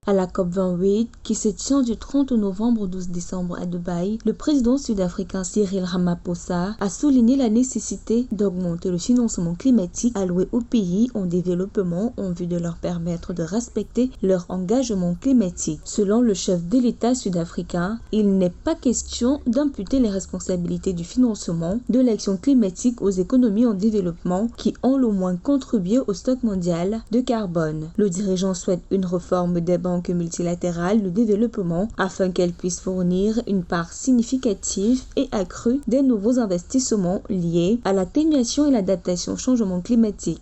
À la COP28, qui se tient du 30 novembre au 12 décembre à Dubaï, le président sud-africain Cyril Ramaphosa a souligné la nécessité d'augmenter le financement climatique alloué aux pays en développement en vue de leur permettre de respecter leur engagement climatique. Selon le chef de l'État sud-africain, il n'est pas question d'imputer les responsabilités du financement de l'action climatique aux économies en développement qui ont le moins contribué au stock mondial de carbone. Le dirigeant souhaite une réforme des banques multilatérales de développement afin qu'elles puissent fournir une part significative et accrue des nouveaux investissements liés à l'atténuation et l'adaptation au changement climatique.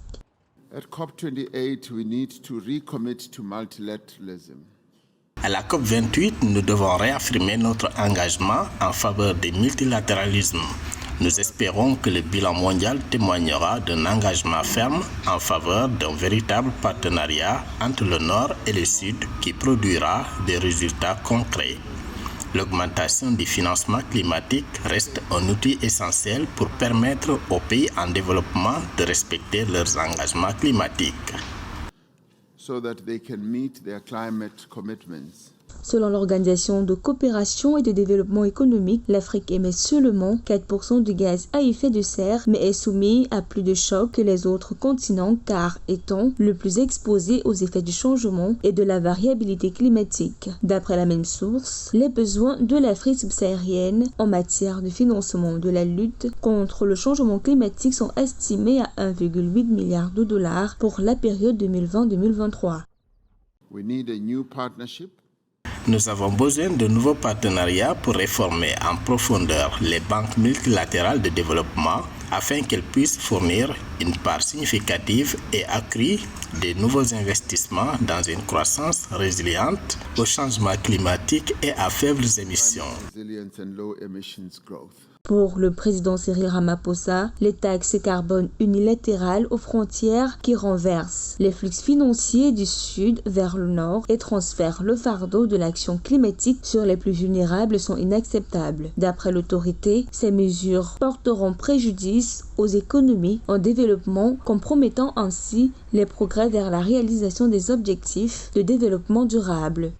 At COP28, we need to recommit to multilateralism. À la COP28, nous devons réaffirmer notre engagement en faveur du multilatéralisme. Nous espérons que le bilan mondial témoignera d'un engagement ferme en faveur d'un véritable partenariat entre le Nord et le Sud qui produira des résultats concrets. L'augmentation du financement climatique reste un outil essentiel pour permettre aux pays en développement de respecter leurs engagements climatiques. So that they can meet their climate commitments. Selon l'Organisation de coopération et de développement économique, l'Afrique émet seulement 4% du gaz à effet de serre, mais est soumise à plus de chocs que les autres continents car étant le plus exposé aux effets du changement et de la variabilité climatique. D'après la même source, les besoins de l'Afrique subsaharienne en matière de financement de la lutte contre le changement climatique sont estimés à 1,8 milliard de dollars pour la période 2020-2023. We need a new partnership. Nous avons besoin de nouveaux partenariats pour réformer en profondeur les banques multilatérales de développement afin qu'elles puissent fournir une part significative et accrue de nouveaux investissements dans une croissance résiliente au changement climatique et à faibles émissions. Pour le président Cyril Ramaphosa, les taxes carbone unilatérales aux frontières qui renversent les flux financiers du sud vers le nord et transfèrent le fardeau de l'action climatique sur les plus vulnérables sont inacceptables. D'après l'autorité, ces mesures porteront préjudice aux économies en développement, compromettant ainsi les progrès vers la réalisation des objectifs de développement durable.